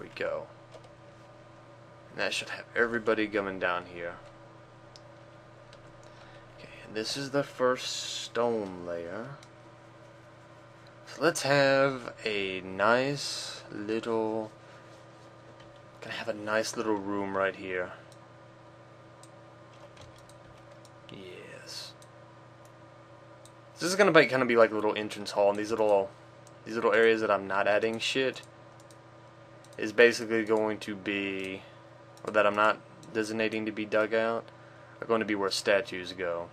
we go. And that should have everybody coming down here. Okay, and this is the first stone layer. So let's have a nice little... Gonna have a nice little room right here. Yes. This is gonna kind of be like a little entrance hall, and these little areas that I'm not adding shit is basically going to be, or that I'm not designating to be dug out, are going to be where statues go.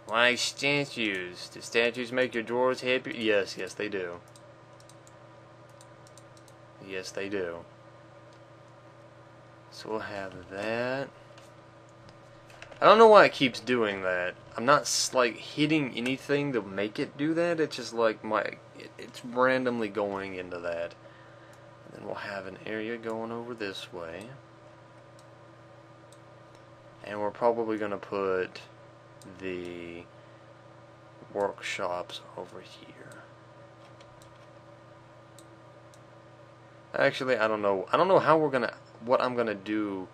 Why statues? Do statues make your dwarves happy? Yes, yes they do. Yes they do. So we'll have that. I don't know why it keeps doing that. I'm not like hitting anything to make it do that. It's just like it's randomly going into that. And then we'll have an area going over this way. And we're probably going to put the workshops over here. Actually, I don't know. I don't know how what I'm gonna do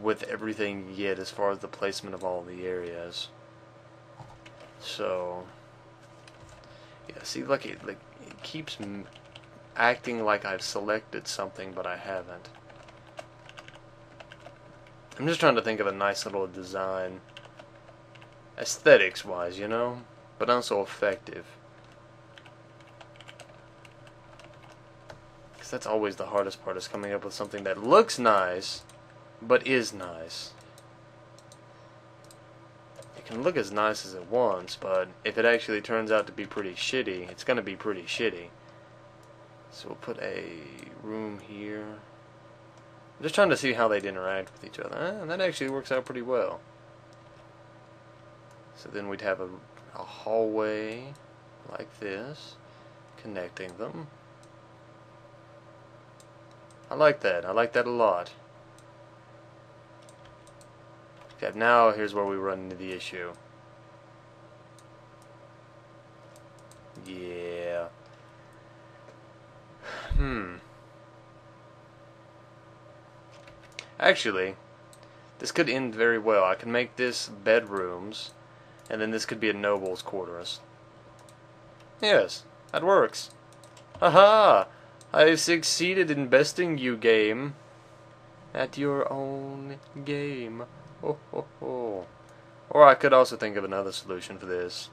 with everything yet, as far as the placement of all the areas. So, yeah. See, like it keeps acting like I've selected something, but I haven't. I'm just trying to think of a nice little design, aesthetics-wise, you know, but also effective. Because that's always the hardest part, is coming up with something that looks nice, but is nice. It can look as nice as it wants, but if it actually turns out to be pretty shitty, it's going to be pretty shitty. So we'll put a room here. I'm just trying to see how they'd interact with each other. And that actually works out pretty well. So then we'd have a hallway like this, connecting them. I like that. I like that a lot. Okay, now here's where we run into the issue. Yeah. Actually, this could end very well. I can make this bedrooms, and then this could be a noble's quarters. Yes, that works. Haha! I've succeeded in besting you, game. At your own game. Ho ho ho. Or I could also think of another solution for this.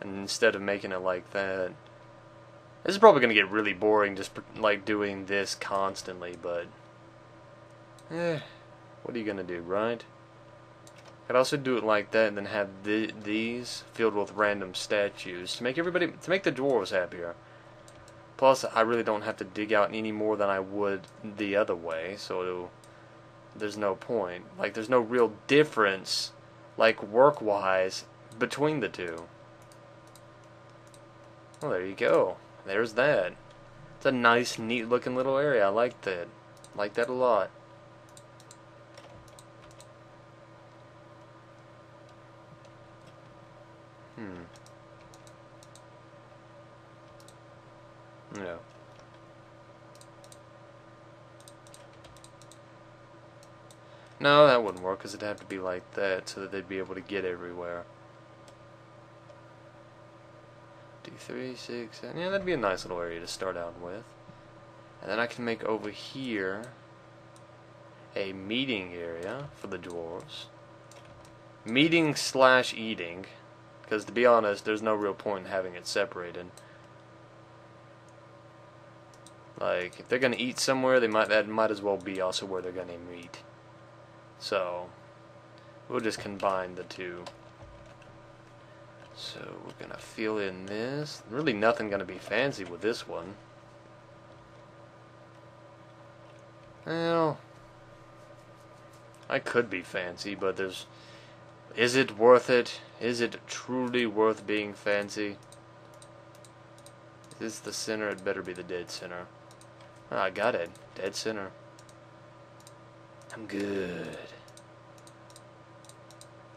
And instead of making it like that... This is probably going to get really boring, just like doing this constantly, but... what are you going to do, right? I could also do it like that and then have these filled with random statues to make the dwarves happier. Plus, I really don't have to dig out any more than I would the other way, so there's no point. Like, there's no real difference, like, work-wise, between the two. Well, there you go. There's that. It's a nice, neat-looking little area. I like that. I like that a lot. Yeah. No, that wouldn't work, because it'd have to be like that so that they'd be able to get everywhere. 2, 3, 6, 7. Yeah, that'd be a nice little area to start out with. And then I can make over here a meeting area for the dwarves. Meeting / eating, because to be honest, there's no real point in having it separated. Like, if they're gonna eat somewhere, that might as well be also where they're gonna meet. So, we'll just combine the two. So, we're gonna fill in this. Really nothing gonna be fancy with this one. Well, I could be fancy, but is it worth it? Is it truly worth being fancy? Is this the center? It better be the dead center. Oh, I got it. Dead center. I'm good.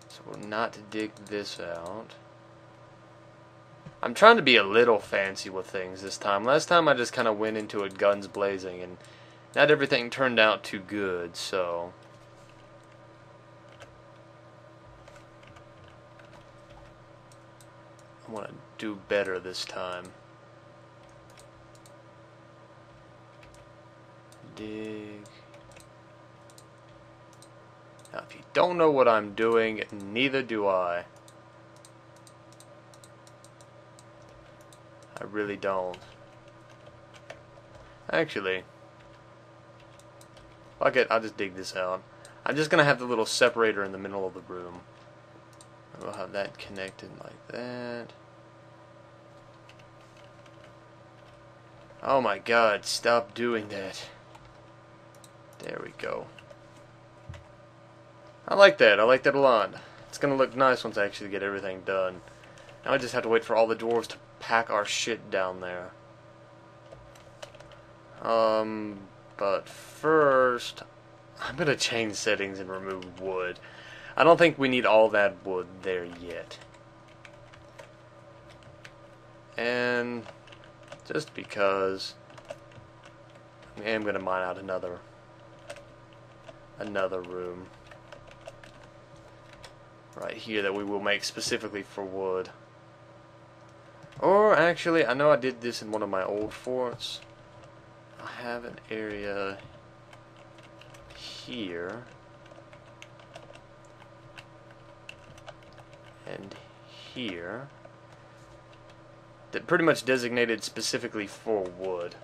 So we're not to dig this out. I'm trying to be a little fancy with things this time. Last time I just kind of went into it guns blazing, and not everything turned out too good, so... I want to do better this time. Dig. Now, if you don't know what I'm doing, neither do I. I really don't. Actually, fuck it, I'll just dig this out. I'm just gonna have the little separator in the middle of the room. We'll have that connected like that. Oh my god, stop doing that. There we go. I like that a lot. It's gonna look nice once I actually get everything done. Now I just have to wait for all the dwarves to pack our shit down there. But first, I'm gonna change settings and remove wood. I don't think we need all that wood there yet. And just because I am gonna mine out another room right here that we will make specifically for wood. Or actually, I know I did this in one of my old forts. I have an area here and here that pretty much designated specifically for wood.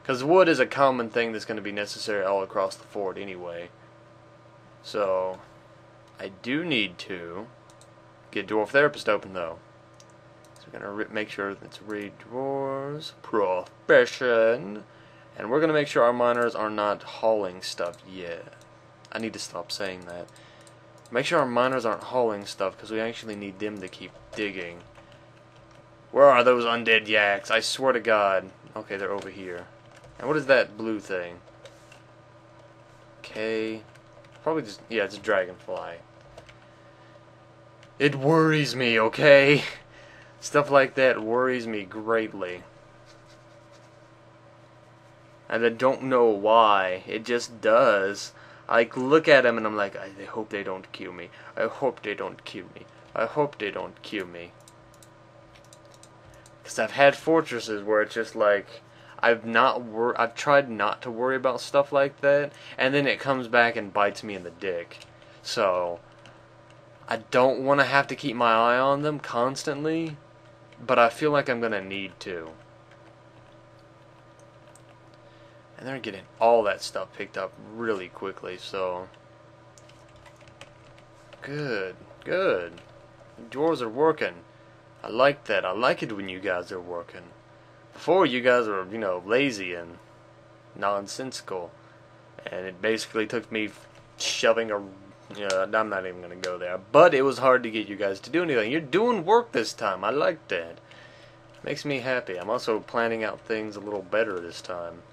Because wood is a common thing that's going to be necessary all across the fort anyway. So, I do need to get Dwarf Therapist open though. So we're going to make sure that it's read drawers, profession, and we're going to make sure our miners are not hauling stuff yet. I need to stop saying that. Make sure our miners aren't hauling stuff because we actually need them to keep digging. Where are those undead yaks? I swear to God. Okay, they're over here. And what is that blue thing? Okay. Probably just, yeah, it's a dragonfly. It worries me, okay? Stuff like that worries me greatly. And I don't know why. It just does. I look at them and I'm like, I hope they don't kill me. I hope they don't kill me. I hope they don't kill me. Because I've had fortresses where it's just like, I've tried not to worry about stuff like that, and then it comes back and bites me in the dick. So, I don't want to have to keep my eye on them constantly, but I feel like I'm going to need to. And they're getting all that stuff picked up really quickly, so... Good, good. Dwarves are working. I like that. I like it when you guys are working. Before, you guys were, you know, lazy and nonsensical. And it basically took me shoving a... I'm not even going to go there. But it was hard to get you guys to do anything. You're doing work this time. I like that. Makes me happy. I'm also planning out things a little better this time.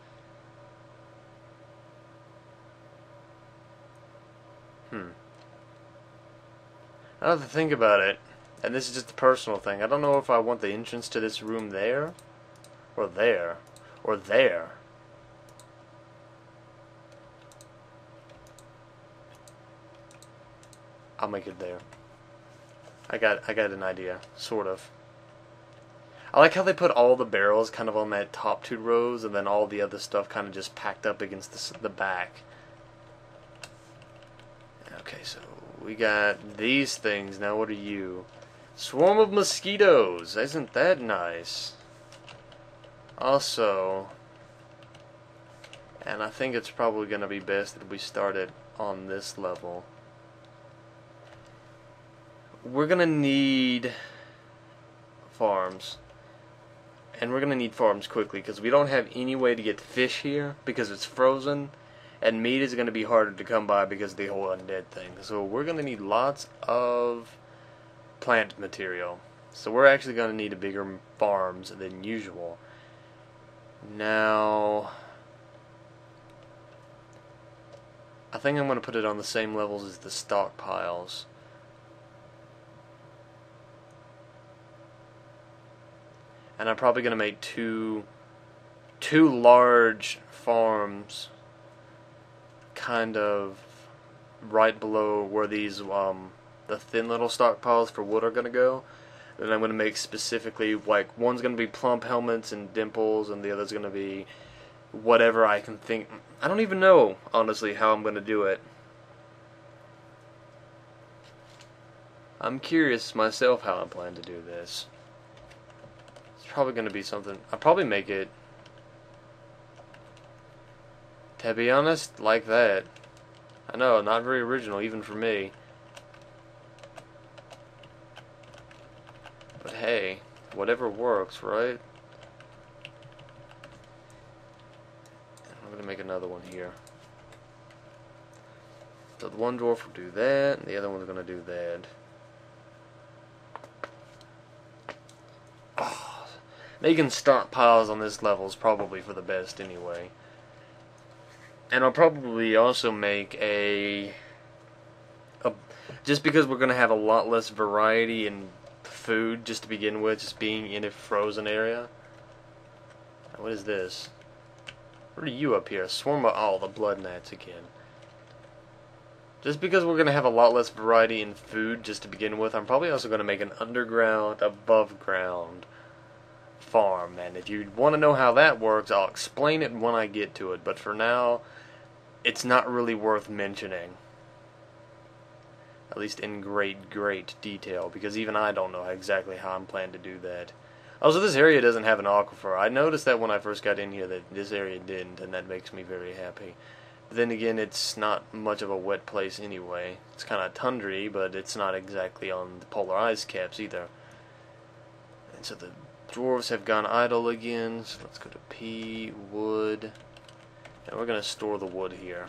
Now that I think about it, and this is just a personal thing, I don't know if I want the entrance to this room there, or there, or there. I'll make it there. I got an idea, sort of. I like how they put all the barrels kind of on that top two rows, and then all the other stuff kind of just packed up against the back. Okay, so we got these things. Now what are you? Swarm of mosquitoes. Isn't that nice? Also, and I think it's probably going to be best that we start it on this level. We're going to need farms. And we're going to need farms quickly because we don't have any way to get fish here because it's frozen. And meat is going to be harder to come by because of the whole undead thing. So we're going to need lots of plant material. So we're actually going to need a bigger farms than usual. Now, I think I'm going to put it on the same levels as the stockpiles. And I'm probably gonna make two large farms, kind of right below where these the thin little stockpiles for wood are gonna go. And I'm gonna make specifically, like, one's gonna be plump helmets and dimples, and the other's gonna be whatever I can think. I don't even know, honestly, how I'm gonna do it. I'm curious myself how I plan to do this. It's probably gonna be something. I'll probably make it, to be honest, like that. I know, not very original, even for me. But hey, whatever works, right? I'm gonna make another one here. So the one dwarf will do that, and the other one's gonna do that. Oh, making stockpiles on this level is probably for the best anyway. And I'll probably also make just because we're gonna have a lot less variety in food just to begin with, just being in a frozen area. What is this? What are you up here? Swarm of... Oh, the blood gnats again. Just because we're going to have a lot less variety in food just to begin with, I'm probably also going to make an underground, above ground farm. And if you want to know how that works, I'll explain it when I get to it. But for now, it's not really worth mentioning. At least in great detail, because even I don't know exactly how I'm planning to do that. Also, this area doesn't have an aquifer. I noticed that when I first got in here that this area didn't, and that makes me very happy. But then again, it's not much of a wet place anyway. It's kind of tundry, but it's not exactly on the polar ice caps either. And so the dwarves have gone idle again, so let's go to P, wood, and we're going to store the wood here.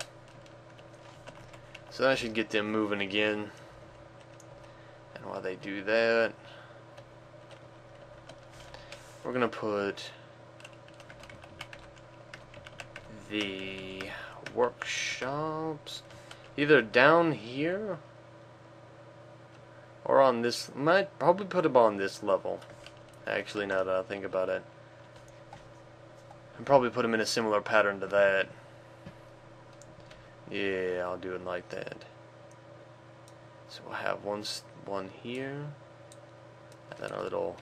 So that should get them moving again. And while they do that, we're going to put the workshops either down here or on this. Might probably put them on this level, actually, now that I think about it. And probably put them in a similar pattern to that. Yeah, I'll do it like that. So we'll have one here, and then a little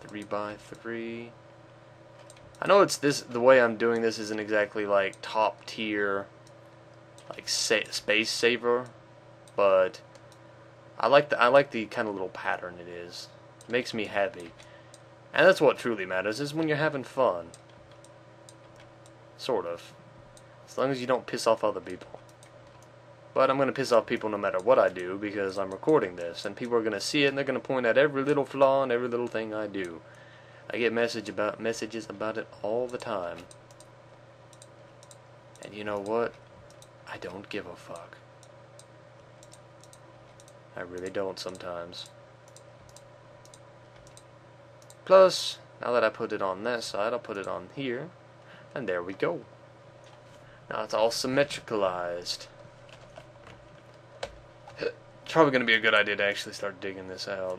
3x3. I know it's this. The way I'm doing this isn't exactly like top tier, like space saver, but I like the kind of little pattern it is. It makes me happy, and that's what truly matters. Is when you're having fun, sort of, as long as you don't piss off other people. But I'm going to piss off people no matter what I do, because I'm recording this, and people are going to see it, and they're going to point out every little flaw and every little thing I do. I get messages about it all the time. And you know what? I don't give a fuck. I really don't sometimes. Plus, now that I put it on that side, I'll put it on here, and there we go. Now it's all symmetricalized. It's probably going to be a good idea to actually start digging this out.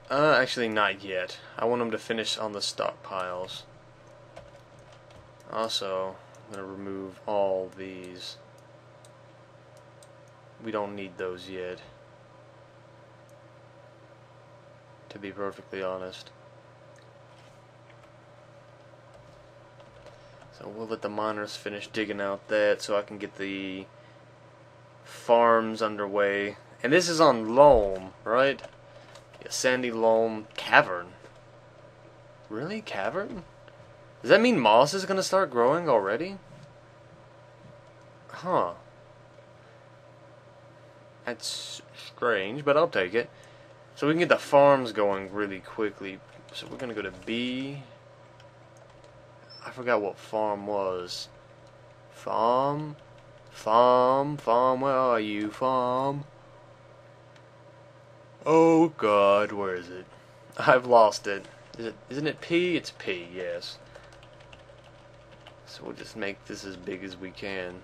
Actually not yet. I want them to finish on the stockpiles. Also, I'm going to remove all these. We don't need those yet, to be perfectly honest. So we'll let the miners finish digging out that so I can get the farms underway. And this is on loam, right? Yeah, sandy loam cavern. Really? Cavern? Does that mean moss is going to start growing already? Huh. That's strange, but I'll take it. So we can get the farms going really quickly. So we're going to go to B. I forgot what farm was. Farm? Farm? Farm? Where are you? Farm? Oh God, where is it? I've lost it. Isn't it P? It's P, yes. So we'll just make this as big as we can.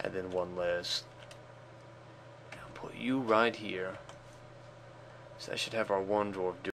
And then one less. I'll put you right here. So I should have our one dwarf do